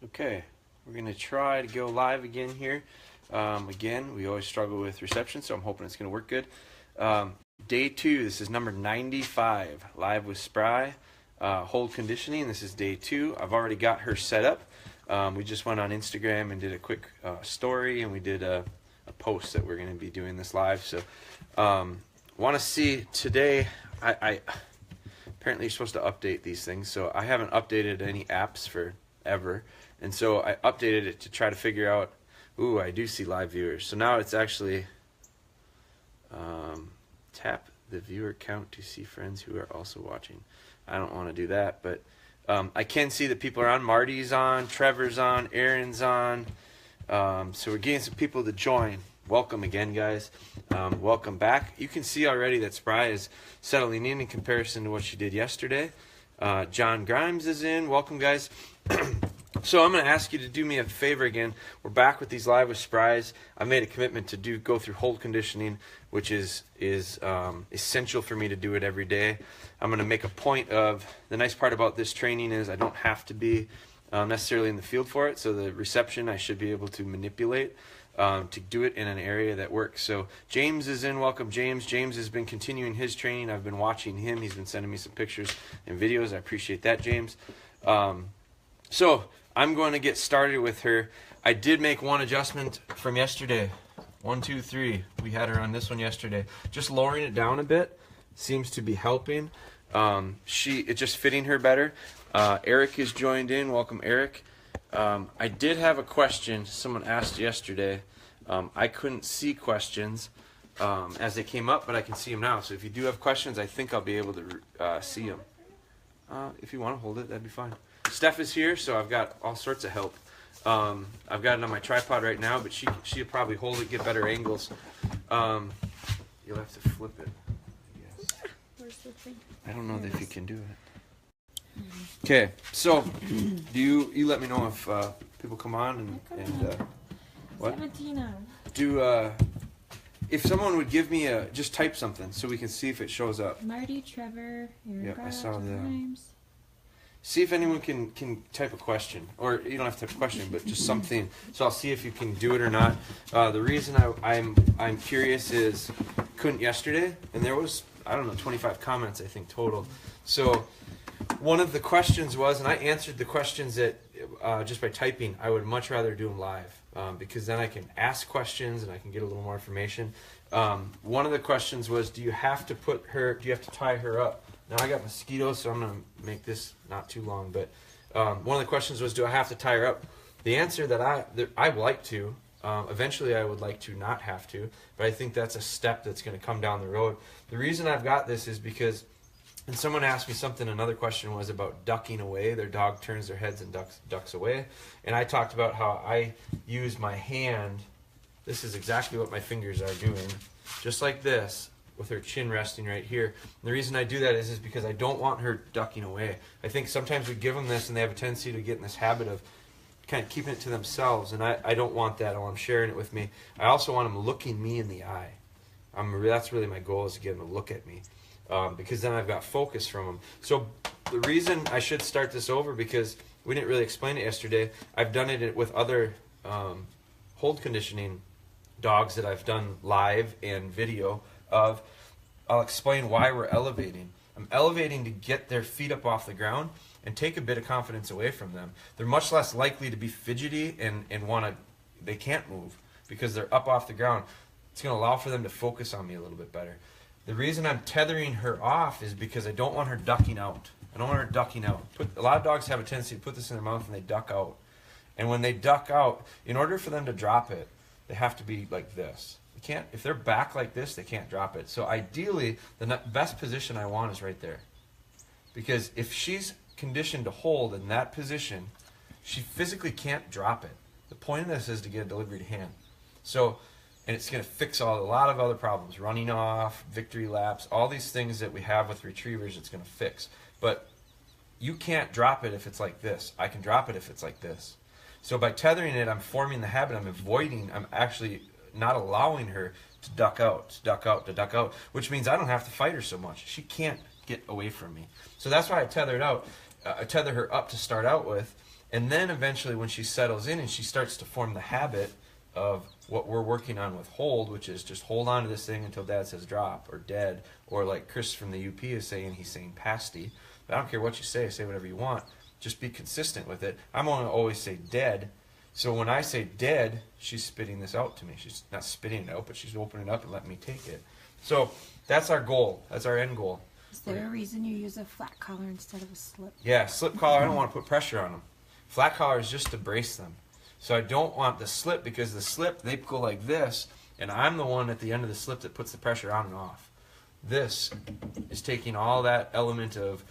Okay, we're going to try to go live again here. Again, we always struggle with reception, so I'm hoping it's going to work good. Day 2, this is number 95, live with Spry, hold conditioning. This is day 2. I've already got her set up. We just went on Instagram and did a quick story, and we did a post that we're going to be doing this live. So want to see today, I apparently you're supposed to update these things, so I haven't updated any apps forever. And so I updated it to try to figure out, ooh, I do see live viewers. So now it's actually tap the viewer count to see friends who are also watching. I don't want to do that, but I can see that people are on. Marty's on, Trevor's on, Aaron's on. So we're getting some people to join. Welcome again, guys. Welcome back. You can see already that Spry is settling in comparison to what she did yesterday. John Grimes is in. Welcome, guys. So I'm going to ask you to do me a favor again. We're back with these live with Sprys. I made a commitment to go through hold conditioning, which is essential for me to do it every day. I'm going to make a point of, the nice part about this training is I don't have to be necessarily in the field for it, so the reception I should be able to manipulate to do it in an area that works. So James is in. Welcome, James. James has been continuing his training. I've been watching him. He's been sending me some pictures and videos. I appreciate that, James. So I'm going to get started with her. I did make one adjustment from yesterday. 1, 2, 3. We had her on this one yesterday. Just lowering it down a bit seems to be helping. It's just fitting her better. Eric is joined in. Welcome, Eric. I did have a question someone asked yesterday. I couldn't see questions as they came up, but I can see them now. So if you do have questions, I think I'll be able to see them. If you want to hold it, that'd be fine. Steph is here, so I've got all sorts of help. I've got it on my tripod right now, but she'll probably hold it, get better angles. You'll have to flip it, I guess. Where's the thing? I don't know if you can do it. Okay, so do you let me know if people come on and what? 17 on. If someone would give me just type something so we can see if it shows up. Marty, Trevor, Yeah, I saw the. Grimes. See if anyone can type a question, or you don't have to type a question, but just something. So I'll see if you can do it or not. The reason I'm curious is couldn't yesterday, and there was, I don't know, 25 comments I think total. So one of the questions was, and I answered the questions that just by typing. I would much rather do them live because then I can ask questions and I can get a little more information. One of the questions was, do you have to tie her up? Now I got mosquitoes, so I'm going to make this not too long, but one of the questions was, do I have to tie her up? The answer that I would like to, eventually I would like to not have to, but I think that's a step that's going to come down the road. The reason I've got this is because, and someone asked me something, another question was about ducking away. Their dog turns their heads and ducks away, and I talked about how I use my hand. This is exactly what my fingers are doing, just like this, with her chin resting right here. And the reason I do that is because I don't want her ducking away. I think sometimes we give them this and they have a tendency to get in this habit of kind of keeping it to themselves, and I don't want that while I'm sharing it with me. I also want them looking me in the eye. That's really my goal, is to get them to look at me, because then I've got focus from them. So the reason I should start this over, because we didn't really explain it yesterday, I've done it with other hold conditioning dogs that I've done live and video of. I'll explain why we're elevating. I'm elevating to get their feet up off the ground and take a bit of confidence away from them. They're much less likely to be fidgety and they can't move because they're up off the ground. It's going to allow for them to focus on me a little bit better. The reason I'm tethering her off is because I don't want her ducking out. I don't want her ducking out. A lot of dogs have a tendency to put this in their mouth and they duck out. And when they duck out, in order for them to drop it, they have to be like this. If they're back like this, they can't drop it. So ideally, the best position I want is right there. Because if she's conditioned to hold in that position, she physically can't drop it. The point of this is to get a delivery to hand. So, and it's going to fix a lot of other problems. Running off, victory laps, all these things that we have with retrievers, it's going to fix. But you can't drop it if it's like this. I can drop it if it's like this. So by tethering it, I'm forming the habit. I'm actually not allowing her to duck out, which means I don't have to fight her so much. She can't get away from me. So that's why I tether her up to start out with, And then eventually when she settles in and she starts to form the habit of what we're working on with hold, which is just hold on to this thing until dad says drop or dead, or like Chris from the UP is saying, he's saying pasty. But I don't care what you say whatever you want. Just be consistent with it. I'm going to always say dead. So when I say dead, she's spitting this out to me. She's not spitting it out, but she's opening it up and letting me take it. So that's our goal. That's our end goal. Is there a reason you use a flat collar instead of a slip? Yeah, slip collar, I don't want to put pressure on them. Flat collar is just to brace them. So I don't want the slip, because the slip, they go like this, and I'm the one at the end of the slip that puts the pressure on and off. This is taking all that element of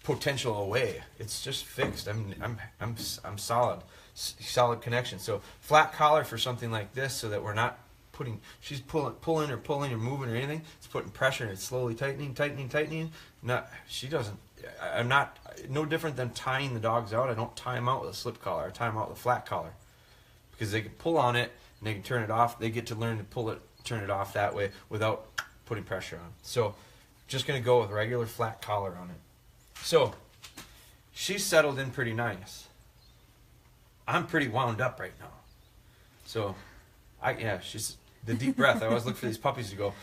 potential away. It's just fixed. I'm solid, solid connection. So flat collar for something like this, so that we're not putting, she's pulling or moving or anything. It's putting pressure and it's slowly tightening. Not, she doesn't. I'm not no different than tying the dogs out. I don't tie them out with a slip collar. I tie them out with a flat collar, because they can pull on it and they can turn it off. They get to learn to pull it, turn it off that way without putting pressure on. So just going to go with regular flat collar on it. So she's settled in pretty nice. I'm pretty wound up right now. So she's the deep breath. I always look for these puppies to go.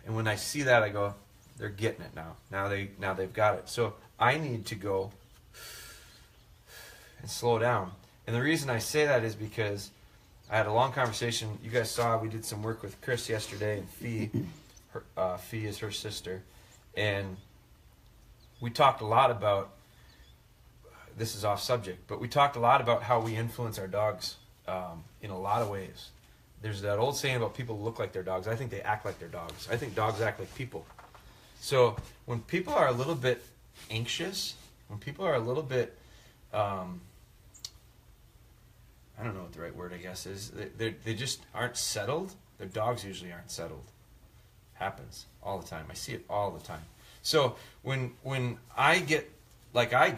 And when I see that, I go, they're getting it now. Now they've got it. So I need to go and slow down. And the reason I say that is because I had a long conversation. You guys saw we did some work with Chris yesterday, and Fee. Fee is her sister. And we talked a lot about, this is off subject, but we talked a lot about how we influence our dogs in a lot of ways. There's that old saying about people look like their dogs. I think they act like their dogs. I think dogs act like people. So when people are a little bit anxious, when people are a little bit, I don't know what the right word I guess is, they just aren't settled. Their dogs usually aren't settled. Happens all the time. I see it all the time. So when I get like I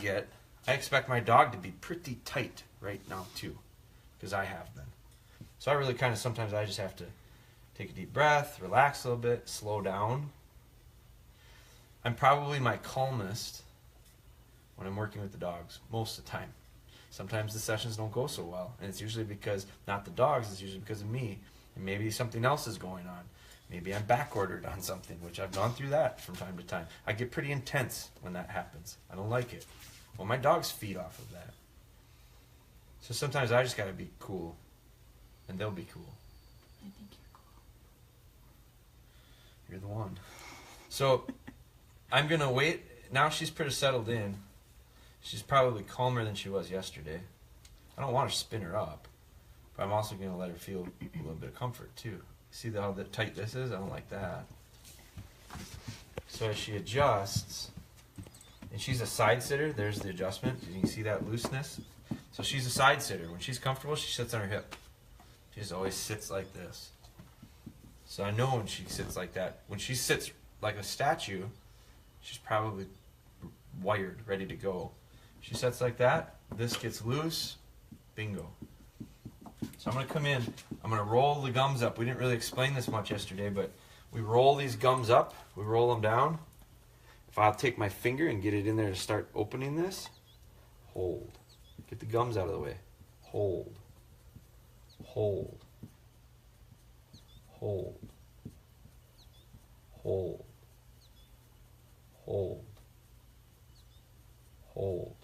expect my dog to be pretty tight right now too, because I have been. So I really kind of, sometimes I just have to take a deep breath, relax a little bit, slow down. I'm probably my calmest when I'm working with the dogs most of the time. Sometimes the sessions don't go so well, and it's usually because, not the dogs, it's usually because of me, and maybe something else is going on. Maybe I'm back-ordered on something, which I've gone through that from time to time. I get pretty intense when that happens. I don't like it. Well, my dogs feed off of that. So sometimes I just got to be cool, and they'll be cool. I think you're cool. You're the one. So I'm going to wait. Now she's pretty settled in. She's probably calmer than she was yesterday. I don't want to spin her up, but I'm also going to let her feel a little bit of comfort too. See how tight this is? I don't like that. So as she adjusts, and she's a side sitter, there's the adjustment. You can see that looseness. So she's a side sitter. When she's comfortable, she sits on her hip. She just always sits like this. So I know when she sits like that. When she sits like a statue, she's probably wired, ready to go. She sits like that, this gets loose, bingo. So I'm going to come in, I'm going to roll the gums up. We didn't really explain this much yesterday, but we roll these gums up, we roll them down. If I'll take my finger and get it in there to start opening this, hold. Get the gums out of the way. Hold. Hold. Hold. Hold. Hold. Hold.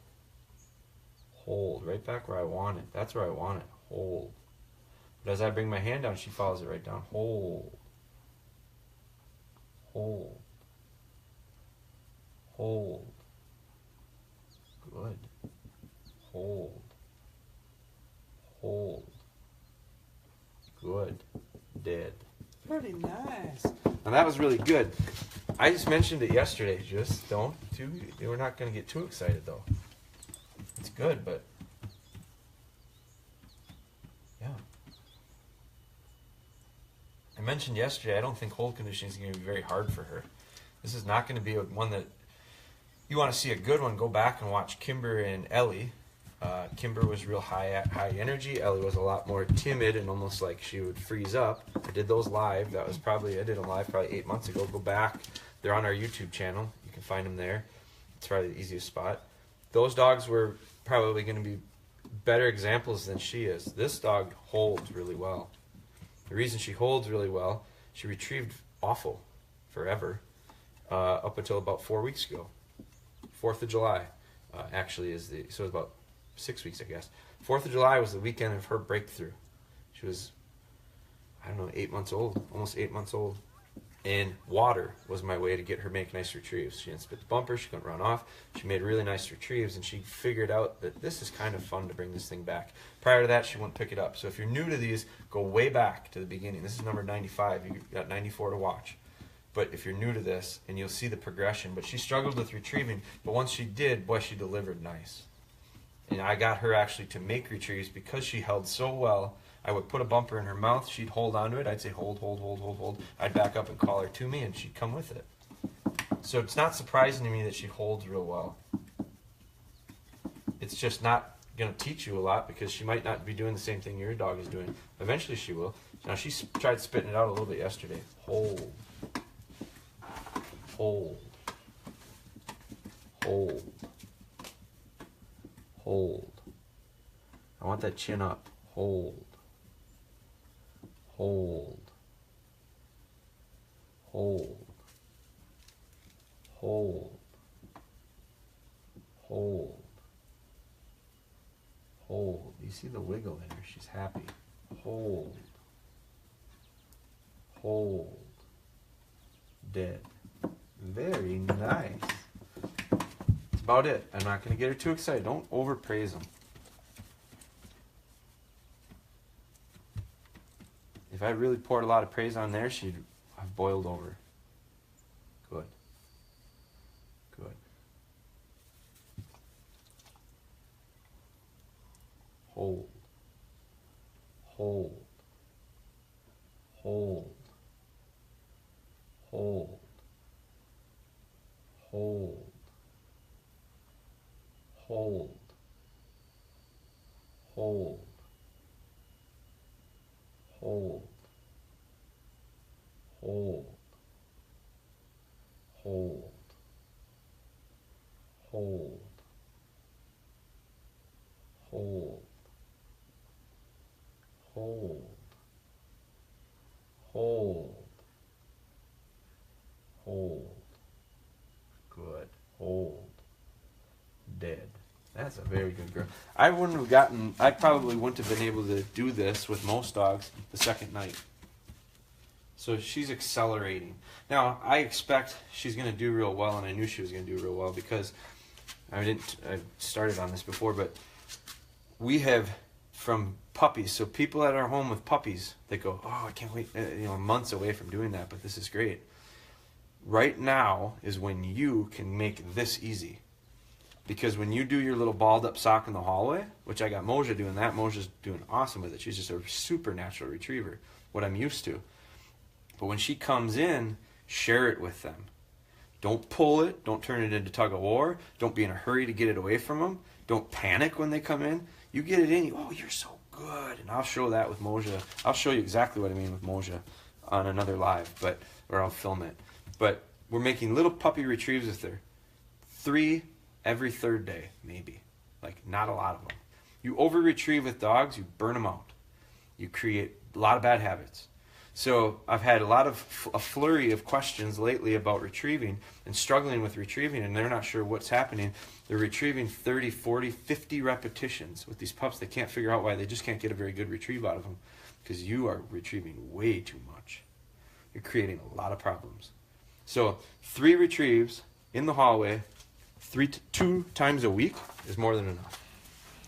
Hold. Right back where I want it. That's where I want it. Hold. But as I bring my hand down, she follows it right down. Hold. Hold. Hold. Good. Hold. Hold. Good. Dead. Pretty nice. Now that was really good. I just mentioned it yesterday. Just don't we're not going to get too excited though. It's good, but yeah. I mentioned yesterday, I don't think hold conditioning is going to be very hard for her. This is not going to be one that you want to see a good one. Go back and watch Kimber and Ellie. Kimber was real high energy. Ellie was a lot more timid and almost like she would freeze up. I did those live. I did them live probably 8 months ago. Go back. They're on our YouTube channel. You can find them there. It's probably the easiest spot. Those dogs were probably going to be better examples than she is. This dog holds really well. The reason she holds really well, she retrieved awful forever up until about 4 weeks ago. 4th of July actually is the, so it's about 6 weeks, I guess. 4th of July was the weekend of her breakthrough. She was, I don't know, 8 months old, almost 8 months old. And water was my way to get her make nice retrieves. She didn't spit the bumper, she couldn't run off. She made really nice retrieves, and she figured out that this is kind of fun to bring this thing back. Prior to that, she wouldn't pick it up. So if you're new to these, go way back to the beginning. This is number 95. You got 94 to watch. But if you're new to this, and you'll see the progression. But she struggled with retrieving, but once she did, boy, she delivered nice. And I got her actually to make retrieves because she held so well. I would put a bumper in her mouth, she'd hold onto it, I'd say hold, hold, hold, hold, hold. I'd back up and call her to me, and she'd come with it. So it's not surprising to me that she holds real well. It's just not going to teach you a lot because she might not be doing the same thing your dog is doing. Eventually she will. Now she tried spitting it out a little bit yesterday. Hold. Hold. Hold. Hold. I want that chin up. Hold. Hold. Hold. Hold. Hold. Hold. You see the wiggle in her? She's happy. Hold. Hold. Dead. Very nice. That's about it. I'm not going to get her too excited. Don't overpraise them. If I really poured a lot of praise on there, she'd have boiled over. Good. Good. Hold. Hold. Hold. Hold. Hold. Hold. Hold. Hold. Hold. Hold. Hold. Hold. Hold. Hold. Hold. Good. Hold. Dead. That's a very good girl. I probably wouldn't have been able to do this with most dogs the second night. So she's accelerating. Now, I expect she's going to do real well, and I knew she was going to do real well because I started on this before, but we have from puppies. So people at our home with puppies, they go, oh, I can't wait, months away from doing that, but this is great. Right now is when you can make this easy. Because when you do your little balled up sock in the hallway, which I got Moja doing that, Moja's doing awesome with it. She's just a super natural retriever, what I'm used to. But when she comes in, share it with them. Don't pull it. Don't turn it into tug of war. Don't be in a hurry to get it away from them. Don't panic when they come in. You get it in, oh, you're so good. And I'll show that with Moja. I'll show you exactly what I mean with Moja on another live, or I'll film it. But we're making little puppy retrieves with her. 3 every 3rd day, maybe. Like, not a lot of them. You over-retrieve with dogs, you burn them out. You create a lot of bad habits. So I've had a flurry of questions lately about retrieving and struggling with retrieving, and they're not sure what's happening. They're retrieving 30, 40, 50 repetitions with these pups. They can't figure out why. They just can't get a very good retrieve out of them because you are retrieving way too much. You're creating a lot of problems. So 3 retrieves in the hallway 2 times a week is more than enough.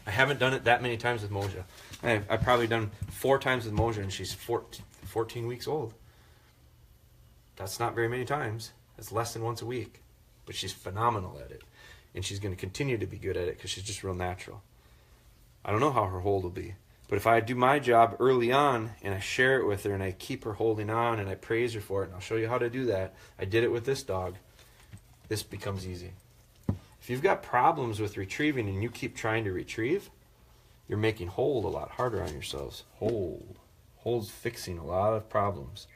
I haven't done it that many times with Moja. I've probably done 4 times with Moja, and she's 14 weeks old. That's not very many times. That's less than once a week. But she's phenomenal at it. And she's going to continue to be good at it because she's just real natural. I don't know how her hold will be. But if I do my job early on and I share it with her and I keep her holding on and I praise her for it, and I'll show you how to do that. I did it with this dog. This becomes easy. If you've got problems with retrieving and you keep trying to retrieve, you're making hold a lot harder on yourselves. Hold. Hold's fixing a lot of problems.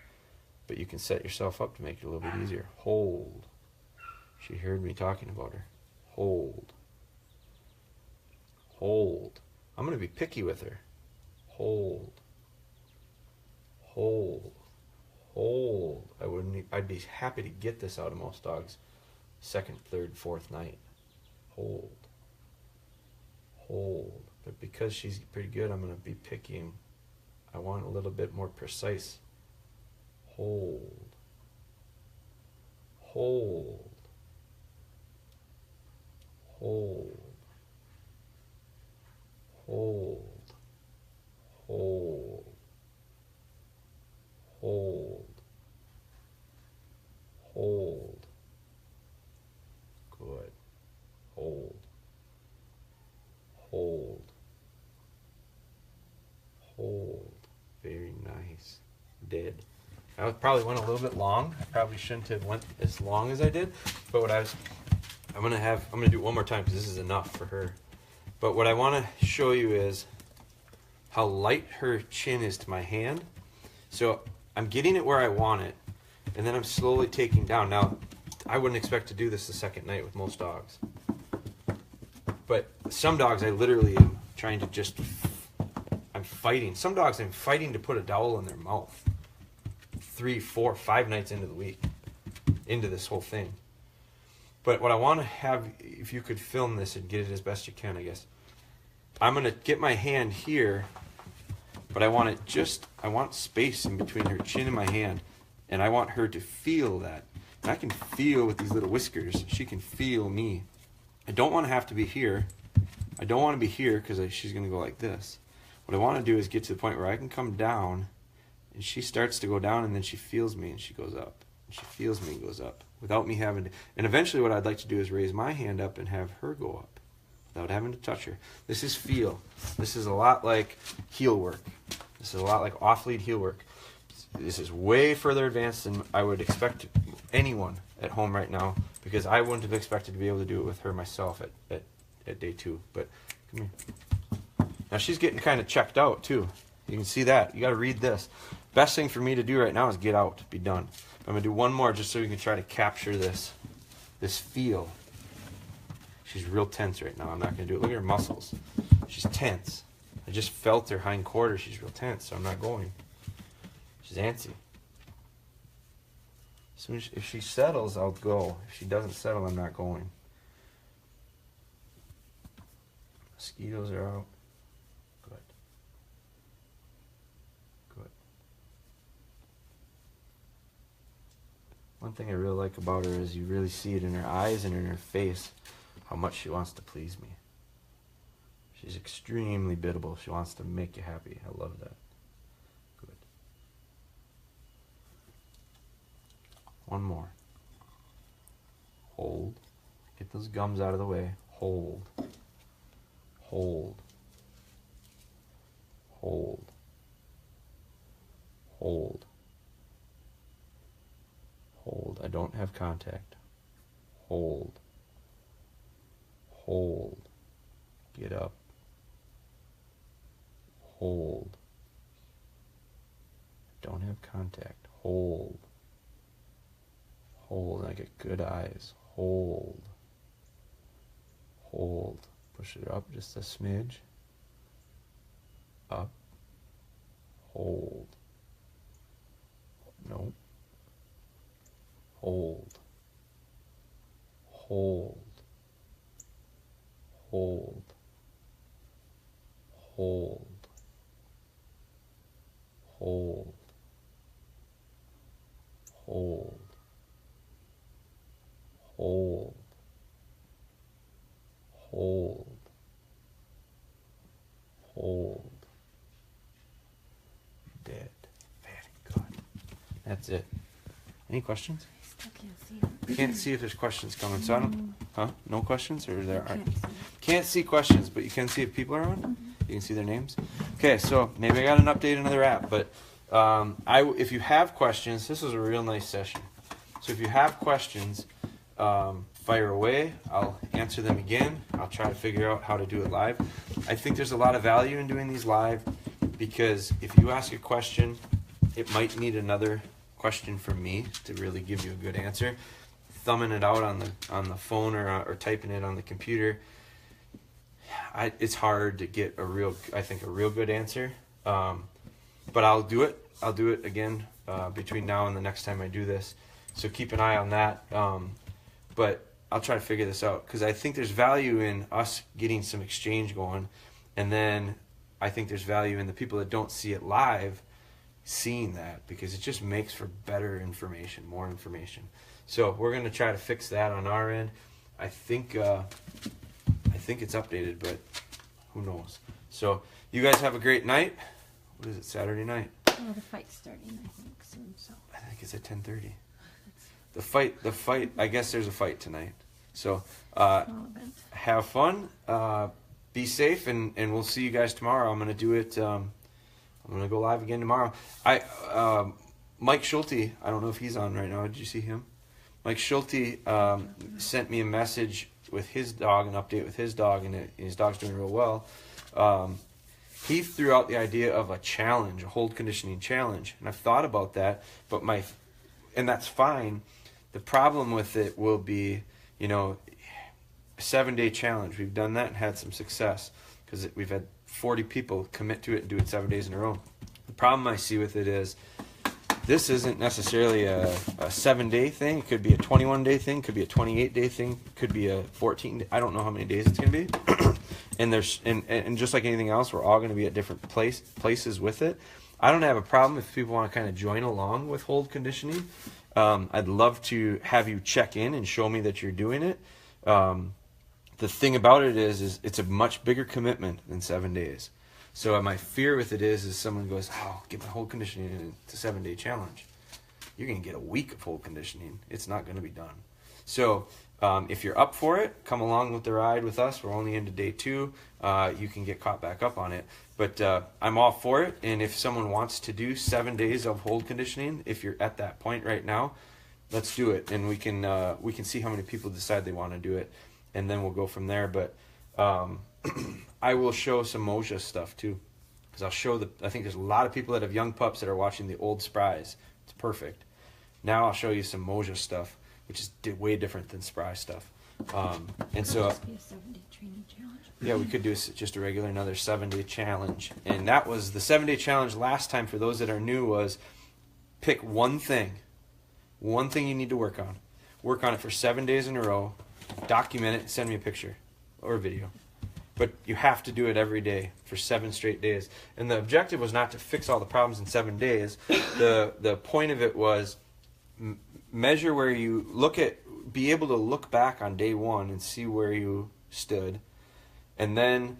But you can set yourself up to make it a little bit easier. Hold. She heard me talking about her. Hold. Hold. I'm going to be picky with her. Hold. Hold. Hold. I'd be happy to get this out of most dogs. Second, third, fourth night. Hold. Hold. But because she's pretty good, I'm going to be picky and I want a little bit more precise. Hold. Hold. Hold. Hold. Hold. Hold. Hold. Good. Hold. Hold. Hold. Very nice. Dead. I probably went a little bit long. I probably shouldn't have went as long as I did. But what I'm gonna do it one more time because this is enough for her. But what I want to show you is how light her chin is to my hand. So I'm getting it where I want it, and then I'm slowly taking down. Now, I wouldn't expect to do this the second night with most dogs. But some dogs I literally am trying to I'm fighting. Some dogs I'm fighting to put a dowel in their mouth. 3, 4, 5 nights into the week, into this whole thing. But what I want to have, if you could film this and get it as best you can, I guess. I'm going to get my hand here, but I want space in between her chin and my hand, and I want her to feel that. And I can feel with these little whiskers, she can feel me. I don't want to have to be here. I don't want to be here because she's going to go like this. What I want to do is get to the point where I can come down, and she starts to go down, and then she feels me, and she goes up. And she feels me and goes up without me having to. And eventually what I'd like to do is raise my hand up and have her go up without having to touch her. This is feel. This is a lot like heel work. This is a lot like off-lead heel work. This is way further advanced than I would expect anyone at home right now, because I wouldn't have expected to be able to do it with her myself at day 2. But come here. Now she's getting kind of checked out too. You can see that. You got to read this. Best thing for me to do right now is get out, be done. I'm going to do one more just so we can try to capture this feel. She's real tense right now. I'm not going to do it. Look at her muscles. She's tense. I just felt her hind quarter. She's real tense, so I'm not going. She's antsy. If she settles, I'll go. If she doesn't settle, I'm not going. Mosquitoes are out. Good. Good. One thing I really like about her is you really see it in her eyes and in her face how much she wants to please me. She's extremely biddable. She wants to make you happy. I love that. Good. One more. Hold. Get those gums out of the way. Hold. Hold. Hold. Hold. Hold. I don't have contact. Hold. Hold. Get up. Hold. Don't have contact. Hold. Hold. I get good eyes. Hold. Hold. Push it up just a smidge. Up. Hold. Nope. Hold. Hold. Hold. Hold. Hold. Hold. Hold. Hold. Hold. Dead. Very good. That's it. Any questions? Still can't see them. Can't see if there's questions coming, so I don't. Huh? No questions, or there aren't? Can't see. Can't see questions, but you can see if people are on. You can see their names. Okay, so maybe I got an update in another app, but if you have questions, this was a real nice session. So if you have questions, fire away. I'll answer them again. I'll try to figure out how to do it live. I think there's a lot of value in doing these live because if you ask a question, it might need another question from me to really give you a good answer. thumbing it out on the phone or typing it on the computer, it's hard to get a real good answer. But I'll do it. I'll do it again between now and the next time I do this. So keep an eye on that. But I'll try to figure this out because I think there's value in us getting some exchange going, and then I think there's value in the people that don't see it live seeing that, because it just makes for better information, more information. So we're going to try to fix that on our end. I think it's updated, but who knows. So you guys have a great night. What is it, Saturday night? Oh, the fight's starting, I think, soon. So I think it's at 10:30. The fight. I guess there's a fight tonight. So small event. have fun. Be safe, and we'll see you guys tomorrow. I'm gonna do it. I'm gonna go live again tomorrow. Mike Schulte. I don't know if he's on right now. Did you see him? Mike Schulte sent me a message with his dog, an update with his dog, and his dog's doing real well. He threw out the idea of a challenge, a hold conditioning challenge, and I've thought about that, and that's fine. The problem with it will be, a 7-day challenge. We've done that and had some success because we've had 40 people commit to it and do it 7 days in a row. The problem I see with it is this isn't necessarily a 7-day thing. It could be a 21-day thing, could be a 28-day thing, could be a 14. I don't know how many days it's going to be. And there's and just like anything else, we're all going to be at different places with it. I don't have a problem if people want to kind of join along with hold conditioning. I'd love to have you check in and show me that you're doing it. The thing about it is it's a much bigger commitment than 7 days. So my fear with it is someone goes, get my hold conditioning in. It's a 7-day challenge. You're going to get a week of hold conditioning. It's not going to be done. So if you're up for it, come along with the ride with us. We're only into day 2. You can get caught back up on it. But I'm all for it. And if someone wants to do 7 days of hold conditioning, if you're at that point right now, let's do it. And we can see how many people decide they want to do it. And then we'll go from there. But I will show some Moja stuff too. Because I think there's a lot of people that have young pups that are watching the old Sprys. It's perfect. Now I'll show you some Moja stuff, which is way different than Spry stuff. And so, Just be a 7-day training challenge. yeah, we could do just a regular another 7-day challenge. And that was the 7-day challenge last time. For those that are new, was pick one thing you need to work on. Work on it for 7 days in a row. Document it. Send me a picture or a video. But you have to do it every day for 7 straight days. And the objective was not to fix all the problems in 7 days. The point of it was measure where you be able to look back on day 1 and see where you stood. And then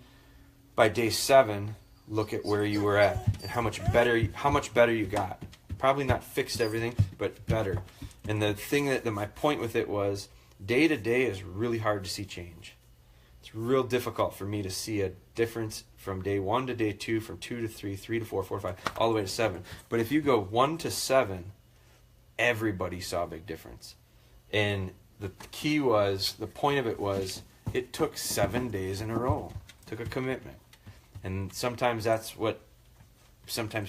by day 7, look at where you were at and how much better you got. Probably not fixed everything, but better. And the thing that my point with it was, day to day is really hard to see change. It's real difficult for me to see a difference from day 1 to day 2, from 2 to 3, 3 to 4, 4 to 5, all the way to 7. But if you go 1 to 7, everybody saw a big difference. And the point of it was, it took 7 days in a row. It took a commitment. And sometimes that's what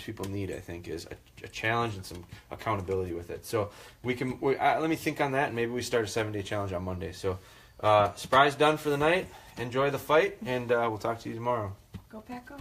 people need, I think, is a challenge and some accountability with it. So let me think on that, and maybe we start a 7-day challenge on Monday. So Spry's done for the night. Enjoy the fight, and we'll talk to you tomorrow. Go Pack Go.